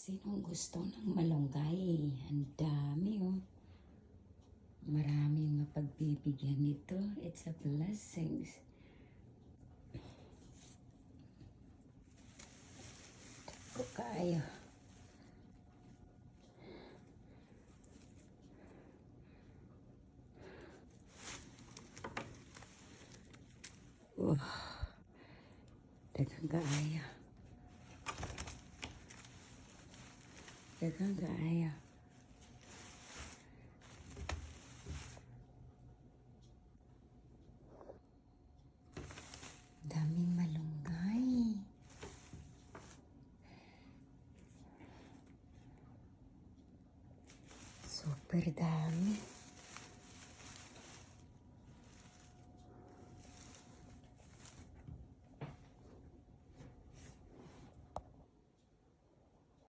Sinong gusto ng malunggay? Ang dami oh. Maraming mapagbibigyan nito. It's a blessing. Tako kayo. Daghang kaayo. Daghang kaayo. Daming malunggay. Super dami.